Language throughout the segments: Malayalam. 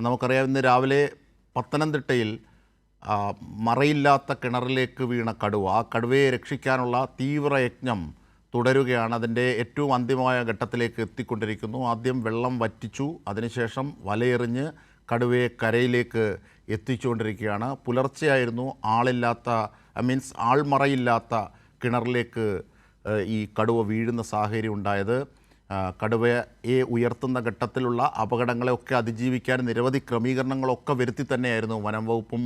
നമുക്കറിയാം ഇന്ന് രാവിലെ പത്തനംതിട്ടയിൽ മറയില്ലാത്ത കിണറിലേക്ക് വീണ കടുവ, ആ കടുവയെ രക്ഷിക്കാനുള്ള തീവ്രയജ്ഞം തുടരുകയാണ്. അതിൻ്റെ ഏറ്റവും അന്തിമമായ ഘട്ടത്തിലേക്ക് എത്തിക്കൊണ്ടിരിക്കുന്നു. ആദ്യം വെള്ളം വറ്റിച്ചു, അതിനുശേഷം വലയെറിഞ്ഞ് കടുവയെ കരയിലേക്ക് എത്തിച്ചുകൊണ്ടിരിക്കുകയാണ്. പുലർച്ചെയായിരുന്നു ആൾമറയില്ലാത്ത കിണറിലേക്ക് ഈ കടുവ വീഴുന്ന സാഹചര്യം ഉണ്ടായത്. കടുവയെ ഉയർത്തുന്ന ഘട്ടത്തിലുള്ള അപകടങ്ങളെയൊക്കെ അതിജീവിക്കാൻ നിരവധി ക്രമീകരണങ്ങളൊക്കെ വരുത്തി തന്നെയായിരുന്നു വനം വകുപ്പും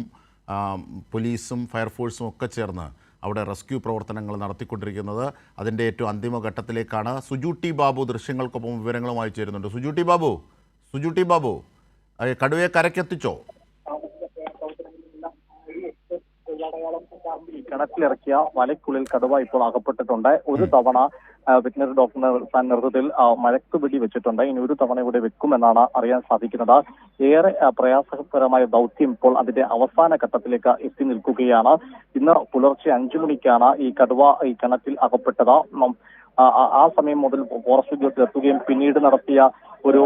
പോലീസും ഫയർഫോഴ്സും ഒക്കെ ചേർന്ന് അവിടെ റെസ്ക്യൂ പ്രവർത്തനങ്ങൾ നടത്തിക്കൊണ്ടിരിക്കുന്നത്. അതിൻ്റെ ഏറ്റവും അന്തിമ ഘട്ടത്തിലേക്കാണ്. സുജു ബാബു ദൃശ്യങ്ങൾക്കൊപ്പം വിവരങ്ങളുമായി ചേരുന്നുണ്ട്. സുജു ബാബു, കടുവയെ കരക്കെത്തിച്ചോ? കിണറ്റിലിറക്കിയ വലയ്ക്കുള്ളിൽ കടുവ ഇപ്പോൾ അകപ്പെട്ടിട്ടുണ്ട്. ഒരു തവണ വെറ്റിനറി ഡോക്ടറുടെ നേതൃത്വത്തിൽ മഴക്കുപിടി വെച്ചിട്ടുണ്ട്. ഇനി ഒരു തവണ ഇവിടെ വെക്കുമെന്നാണ് അറിയാൻ സാധിക്കുന്നത്. ഏറെ പ്രയാസകരമായ ദൗത്യം ഇപ്പോൾ അതിന്റെ അവസാന ഘട്ടത്തിലേക്ക് എത്തി നിൽക്കുകയാണ്. ഇന്ന് പുലർച്ചെ 5 മണിക്കാണ് ഈ കടുവ ഈ കിണറ്റിൽ അകപ്പെട്ടത്. ആ സമയം മുതൽ ഫോറസ്റ്റ് ഉദ്യോഗസ്ഥർ എത്തുകയും പിന്നീട് നടത്തിയ ഒരു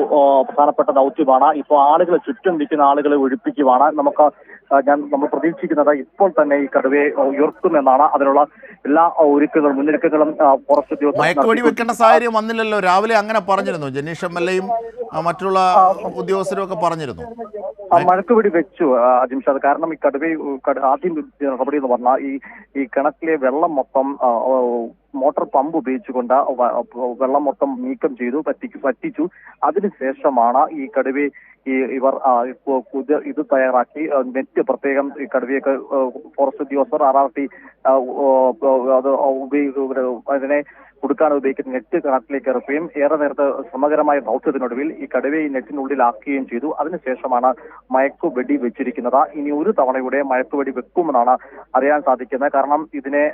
പ്രധാനപ്പെട്ട ദൗത്യമാണ്. ഇപ്പോൾ ആളുകളെ ചുറ്റും നിൽക്കുന്ന ആളുകളെ ഒഴിപ്പിക്കുവാണ്. നമ്മൾ പ്രതീക്ഷിക്കുന്നത് ഇപ്പോൾ തന്നെ ഈ കടുവയെ ഉയർത്തുമെന്നാണ്. അതിനുള്ള എല്ലാ മുന്നൊരുക്കങ്ങളും ഫോറസ്റ്റ് ഉദ്യോഗസ്ഥർ മയക്കുവെടി വെക്കേണ്ട സാഹചര്യം വന്നില്ലല്ലോ. രാവിലെ അങ്ങനെ പറഞ്ഞിരുന്നു. ജനീഷ് എംഎൽഎയും മറ്റുള്ള ഉദ്യോഗസ്ഥരും ഒക്കെ പറഞ്ഞിരുന്നു മഴക്കുപിടി വെച്ചു അജിംഷാദ്. കാരണം ഈ ആദ്യം നടപടി എന്ന് പറഞ്ഞാൽ ഈ കിണറ്റിലെ വെള്ളം മൊത്തം മോട്ടോർ പമ്പ് ഉപയോഗിച്ചുകൊണ്ട് വെള്ളം മൊത്തം നീക്കം ചെയ്തു, പറ്റിച്ചു. അതിനുശേഷമാണ് ഈ കടുവയെ ഇവർ ഇത് തയ്യാറാക്കി നെറ്റ് പ്രത്യേകം ഈ കടുവയൊക്കെ ഫോറസ്റ്റ് ഉദ്യോഗസ്ഥർ RRT അതിനെ കൊടുക്കാൻ ഉപയോഗിക്കുന്ന നെറ്റ് കിണറ്റിലേക്ക് ഇറക്കുകയും ഏറെ നേരത്തെ ശ്രമകരമായ ദൗത്യത്തിനൊടുവിൽ ഈ കടുവയെ നെറ്റിനുള്ളിലാക്കുകയും ചെയ്തു. അതിനുശേഷമാണ് മയക്കുവെടി വെച്ചിരിക്കുന്നത്. ഇനി ഒരു തവണയുടെ മയക്കുവെടി വെക്കുമെന്നാണ് അറിയാൻ സാധിക്കുന്നത്. കാരണം ഇതിനെ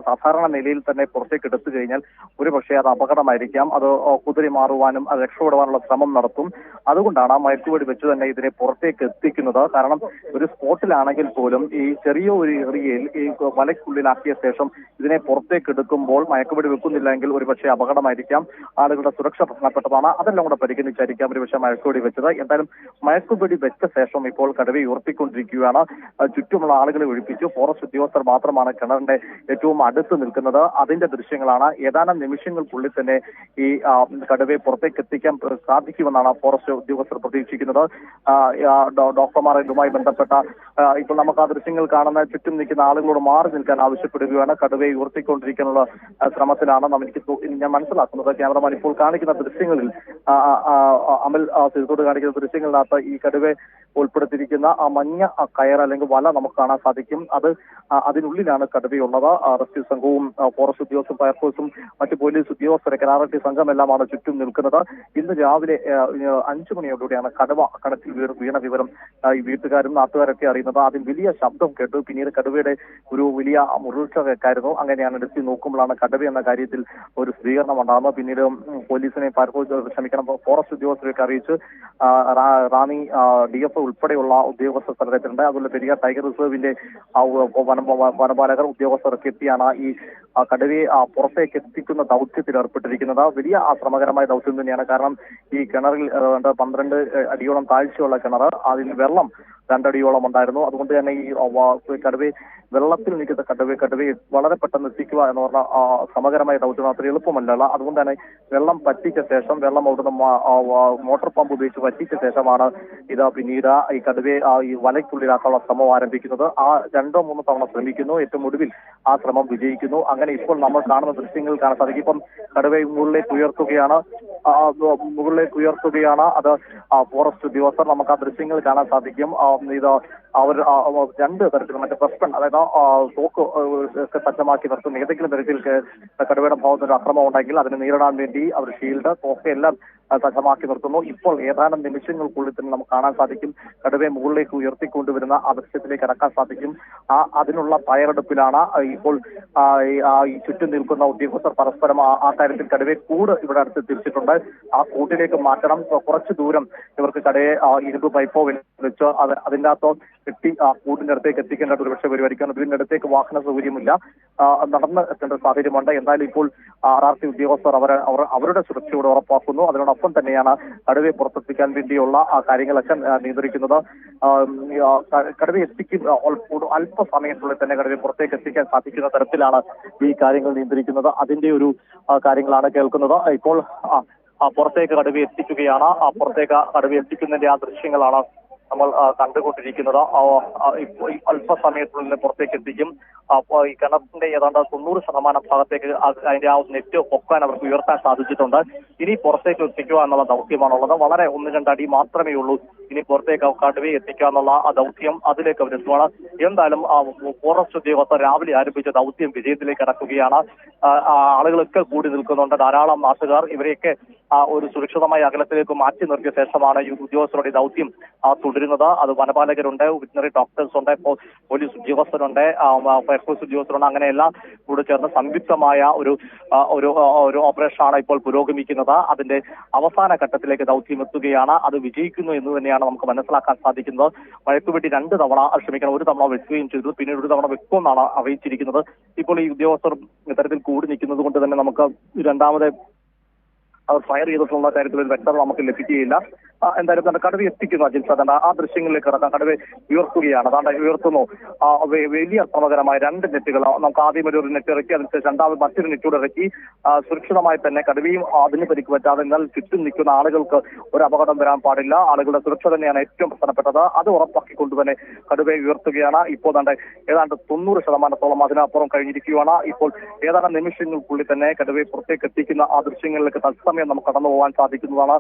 സാധാരണ നിലയിൽ തന്നെ പുറത്തേക്ക് എടുത്തു കഴിഞ്ഞാൽ ഒരുപക്ഷെ അത് അപകടമായിരിക്കാം. അത് കുതിരി മാറുവാനും അത് രക്ഷപ്പെടുവാനുള്ള ശ്രമം നടത്തും. അതുകൊണ്ടാണ് മയക്കുവെടി വെച്ച് തന്നെ ഇതിനെ പുറത്തേക്ക് എത്തിക്കുന്നത്. കാരണം ഒരു സ്പോട്ടിലാണെങ്കിൽ പോലും ഈ ചെറിയ ഒരു ഏരിയയിൽ ഈ വലയ്ക്കുള്ളിലാക്കിയ ശേഷം ഇതിനെ പുറത്തേക്ക് എടുക്കുമ്പോൾ മയക്കുവെടി വെക്കുന്നില്ല ഒരുപക്ഷെ അപകടമായിരിക്കാം. ആളുകളുടെ സുരക്ഷ പ്രശ്നപ്പെട്ടതാണ്. അതെല്ലാം കൂടെ പരിഗണിച്ചായിരിക്കാം ഒരുപക്ഷെ മയക്കുവെടി വെച്ചത്. എന്തായാലും മയക്കുവെടി വെച്ച ശേഷം ഇപ്പോൾ കടുവയെ ഉയർത്തിക്കൊണ്ടിരിക്കുകയാണ്. ചുറ്റുമുള്ള ആളുകളെ ഒഴിപ്പിച്ചു. ഫോറസ്റ്റ് ഉദ്യോഗസ്ഥർ മാത്രമാണ് കിണറിന്റെ ഏറ്റവും അടുത്ത് നിൽക്കുന്നത്. അതിന്റെ ദൃശ്യങ്ങളാണ്. ഏതാനും നിമിഷങ്ങൾക്കുള്ളിൽ തന്നെ ഈ കടുവയെ പുറത്തേക്ക് എത്തിക്കാൻ സാധിക്കുമെന്നാണ് ഫോറസ്റ്റ് ഉദ്യോഗസ്ഥർ പ്രതീക്ഷിക്കുന്നത്. ഡോക്ടർമാർ ഇതുമായി ബന്ധപ്പെട്ട ഇപ്പോൾ നമുക്ക് ആ ദൃശ്യങ്ങൾ കാണുന്ന ചുറ്റും നിൽക്കുന്ന ആളുകളോട് മാറി നിൽക്കാൻ ആവശ്യപ്പെടുകയാണ്. കടുവയെ ഉയർത്തിക്കൊണ്ടിരിക്കാനുള്ള ശ്രമത്തിലാണ് ഞാൻ മനസ്സിലാക്കുന്നത്. ക്യാമറമാൻ ഇപ്പോൾ കാണിക്കുന്ന ദൃശ്യങ്ങളിൽ അമൽ സിദ്ധോട് കാണിക്കുന്ന ദൃശ്യങ്ങളിനകത്ത് ഈ കടുവയെ ഉൾപ്പെടുത്തിയിരിക്കുന്ന ആ മഞ്ഞ കയർ അല്ലെങ്കിൽ വല നമുക്ക് കാണാൻ സാധിക്കും. അതിനുള്ളിലാണ് കടുവയുള്ളത്. റെസ്ക്യൂ സംഘവും ഫോറസ്റ്റ് ഉദ്യോഗസ്ഥരും ഫയർഫോഴ്സും മറ്റ് പോലീസ് ഉദ്യോഗസ്ഥരെ RRT സംഘമെല്ലാമാണ് ചുറ്റും നിൽക്കുന്നത്. ഇന്ന് രാവിലെ 5 മണിയോടുകൂടിയാണ് കടുവ കിണറ്റിൽ വീണ വിവരം ഈ വീട്ടുകാരും നാട്ടുകാരൊക്കെ അറിയുന്നത്. അതിൽ വലിയ ശബ്ദം കേട്ടു. പിന്നീട് കടുവയുടെ ഒരു വലിയ മുറിച്ച കേൾക്കായിരുന്നു. അങ്ങനെയാണ് എടുത്തി നോക്കുമ്പോഴാണ് കടുവ എന്ന കാര്യത്തിൽ ഒരു സ്ഥിരീകരണം ഉണ്ടാകുന്നത്. പിന്നീട് പോലീസിനെ ഫോറസ്റ്റ് ഉദ്യോഗസ്ഥരെയൊക്കെ അറിയിച്ച് റാന്നി DFO ഉൾപ്പെടെയുള്ള ഉദ്യോഗസ്ഥർ സ്ഥലത്തിട്ടുണ്ട്. അതുപോലെ പെരിയാർ ടൈഗർ റിസർവിന്റെ വനപാലകർ ഉദ്യോഗസ്ഥർക്ക് എത്തിയാണ് ഈ കടുവയെ പുറത്തേക്ക് എത്തിക്കുന്ന ദൗത്യത്തിൽ ഏർപ്പെട്ടിരിക്കുന്നത്. വലിയ ശ്രമകരമായ ദൗത്യം തന്നെയാണ്. കാരണം ഈ കിണറിൽ 12 അടിയോളം താഴ്ചയുള്ള കിണർ, അതിൽ വെള്ളം 2 അടിയോളം ഉണ്ടായിരുന്നു. അതുകൊണ്ട് തന്നെ ഈ കടുവയെ വെള്ളത്തിൽ നിൽക്കുന്ന കടുവയെ വളരെ പെട്ടെന്ന് എത്തിക്കുക എന്ന് പറഞ്ഞാൽ ശ്രമകരമായ ദൗത്യം അത്ര എളുപ്പമല്ല. അതുകൊണ്ട് തന്നെ വെള്ളം പറ്റിച്ച ശേഷം വെള്ളം അവിടുന്ന് മോട്ടോർ പമ്പ് ഉപയോഗിച്ച് പറ്റിച്ച ശേഷമാണ് ഇത് പിന്നീട് ഈ കടുവയെ ഈ വലയ്ക്കുള്ളിലാക്കാനുള്ള ശ്രമം ആരംഭിക്കുന്നത്. 2-3 തവണ ശ്രമിക്കുന്നു. ഏറ്റവും ഒടുവിൽ ആ ശ്രമം വിജയിക്കുന്നു. അങ്ങനെ ഇപ്പോൾ നമ്മൾ കാണുന്ന ദൃശ്യങ്ങൾ കാണാൻ സാധിക്കും. ഇപ്പം കടുവയെ മുകളിലേക്ക് ഉയർത്തുകയാണ്. അത് ഫോറസ്റ്റ് ഉദ്യോഗസ്ഥർ നമുക്ക് ആ ദൃശ്യങ്ങൾ കാണാൻ സാധിക്കും. ഇത് അവർ 2 തരത്തിൽ മറ്റേ വെപ്പൺ, അതായത് തോക്ക് സജ്ജമാക്കി നിർത്തും. ഏതെങ്കിലും തരത്തിൽ കടുവയുടെ ഭാഗത്ത് ഒരു അക്രമം ഉണ്ടെങ്കിൽ അതിനെ നേരിടാൻ വേണ്ടി അവർ ഷീൽഡ്, തോക്ക് എല്ലാം സജ്ജമാക്കി നിർത്തുന്നു. ഇപ്പോൾ ഏതാനും നിമിഷങ്ങൾക്കുള്ളിൽ തന്നെ നമുക്ക് കാണാൻ സാധിക്കും കടുവയെ മുകളിലേക്ക് ഉയർത്തിക്കൊണ്ടുവരുന്ന ആ ദൃശ്യത്തിലേക്ക് ഇറക്കാൻ സാധിക്കും. അതിനുള്ള തയ്യാറെടുപ്പിലാണ് ഇപ്പോൾ ഈ ചുറ്റും നിൽക്കുന്ന ഉദ്യോഗസ്ഥർ പരസ്പരം ആ കാര്യത്തിൽ കടുവയെ കൂട് ഇവിടെ അടുത്ത് തിരിച്ചിട്ടുണ്ട്. ആ കൂട്ടിലേക്ക് മാറ്റണം. കുറച്ച് ദൂരം ഇവർക്ക് കടുവയെ ഇരുമ്പ് പൈപ്പോ വെച്ച് അതിൻ്റെ അകത്തോ കെട്ടി കൂടിന്റെ അടുത്തേക്ക് എത്തിക്കേണ്ട ഒരുപക്ഷെ വരുമായിരിക്കും. വീടിന്റെ അടുത്തേക്ക് വാഹന സൗകര്യമില്ല, നടന്ന് എത്തേണ്ട സാഹചര്യമുണ്ട്. എന്തായാലും ഇപ്പോൾ RRT ഉദ്യോഗസ്ഥർ അവരുടെ സുരക്ഷയോടെ ഉറപ്പാക്കുന്നു. അതിനോടൊപ്പം തന്നെയാണ് കടുവയെ പുറത്തെത്തിക്കാൻ വേണ്ടിയുള്ള കാര്യങ്ങളൊക്കെ നിയന്ത്രിക്കുന്നത്. കടുവയെ അല്പസമയത്തിനുള്ളിൽ തന്നെ കടുവയെ പുറത്തേക്ക് എത്തിക്കാൻ സാധിക്കുന്ന തരത്തിലാണ് ഈ കാര്യങ്ങൾ നിയന്ത്രിക്കുന്നത്. അതിന്റെ ഒരു കാര്യങ്ങളാണ് കേൾക്കുന്നത്. ഇപ്പോൾ പുറത്തേക്ക് കടുവയെ എത്തിക്കുകയാണ്. പുറത്തേക്ക് കടുവയെ എത്തിക്കുന്നതിന്റെ ആ ദൃശ്യങ്ങളാണ് നമ്മൾ കണ്ടുകൊണ്ടിരിക്കുന്നത്. അല്പസമയത്തിനുള്ളിൽ പുറത്തേക്ക് എത്തിക്കും. ഈ കിണറിന്റെ ഏതാണ്ട് 90% ഭാഗത്തേക്ക് അതിന്റെ ആ നെറ്റ് പൊക്കാൻ അവർക്ക് ഉയർത്താൻ സാധിച്ചിട്ടുണ്ട്. ഇനി പുറത്തേക്ക് എത്തിക്കുക എന്നുള്ള ദൗത്യമാണുള്ളത്. വളരെ 1-2 അടി മാത്രമേ ഉള്ളൂ ഇനി പുറത്തേക്ക് കടുവയെ എത്തിക്കുക എന്നുള്ള ആ ദൗത്യം. അതിലേക്ക് അവരെത്തുകയാണ്. എന്തായാലും ഫോറസ്റ്റ് ഉദ്യോഗസ്ഥർ രാവിലെ ആരംഭിച്ച ദൗത്യം വിജയത്തിലേക്ക് കടക്കുകയാണ്. ആളുകളൊക്കെ കൂടി നിൽക്കുന്നുണ്ട്. ധാരാളം നാട്ടുകാർ ഇവരെയൊക്കെ ഒരു സുരക്ഷിതമായ അകലത്തിലേക്ക് മാറ്റി നിർത്തിയ ശേഷമാണ് ഈ ഉദ്യോഗസ്ഥരുടെ ദൗത്യം തുടരുന്നത്. അത് വനപാലകരുണ്ട്, വെറ്റിനറി ഡോക്ടേഴ്സ് ഉണ്ട്, പോലീസ് ഉദ്യോഗസ്ഥരുണ്ട്, ഫയർഫോഴ്സ് ഉദ്യോഗസ്ഥരുണ്ട്. അങ്ങനെയെല്ലാം കൂടെ ചേർന്ന് സംയുക്തമായ ഒരു ഓപ്പറേഷനാണ് ഇപ്പോൾ പുരോഗമിക്കുന്നത്. അതിന്റെ അവസാന ഘട്ടത്തിലേക്ക് ദൗത്യം എത്തുകയാണ്. അത് വിജയിക്കുന്നു എന്ന് തന്നെയാണ് നമുക്ക് മനസ്സിലാക്കാൻ സാധിക്കുന്നത്. മയക്കുവെടി 2 തവണ ഒരു തവണ വെക്കുകയും ചെയ്തു. പിന്നീട് ഒരു തവണ വെക്കുമെന്നാണ് അറിയിച്ചിരിക്കുന്നത്. ഇപ്പോൾ ഈ ഉദ്യോഗസ്ഥർ ഇത്തരത്തിൽ കൂടി നിൽക്കുന്നത് കൊണ്ട് തന്നെ നമുക്ക് രണ്ടാമത് ഫയർ ചെയ്തിട്ടുള്ള കാര്യത്തിൽ ഒരു വ്യക്തത നമുക്ക് ലഭിക്കുകയില്ല. എന്തായാലും കടുവ എത്തിക്കുന്നു അജിൻസാദ്. ആ ദൃശ്യങ്ങളിലേക്ക് കടക്കാൻ കടുവ ഉയർത്തുകയാണ്. അതാണ്ട് ഉയർത്തുന്നു. വലിയ ശ്രമകരമായ 2 നെറ്റുകൾ നമുക്ക് ആദ്യം ഒരു നെറ്റ് ഇറക്കി, അതിനുശേഷം രണ്ടാമത് മറ്റൊരു നെറ്റൂടെ ഇറക്കി സുരക്ഷിതമായി തന്നെ കടുവയും അതിന് പരിക്ക് പറ്റാതെ എന്നാൽ ചുറ്റും നിൽക്കുന്ന ആളുകൾക്ക് ഒരു അപകടം വരാൻ പാടില്ല. ആളുകളുടെ സുരക്ഷ തന്നെയാണ് ഏറ്റവും പ്രധാനപ്പെട്ടത്. അത് ഉറപ്പാക്കിക്കൊണ്ട് തന്നെ കടുവയെ ഉയർത്തുകയാണ്. ഇപ്പോൾ ഏതാണ്ട് 90% അതിനപ്പുറം കഴിഞ്ഞിരിക്കുകയാണ്. ഇപ്പോൾ ഏതാനും നിമിഷങ്ങൾക്കുള്ളിൽ തന്നെ കടുവയെ പുറത്തേക്ക് എത്തിക്കുന്ന ആ ദൃശ്യങ്ങളിലേക്ക് തത്സമയം നമുക്ക് കടന്നു പോകാൻ സാധിക്കുന്നതാണ്.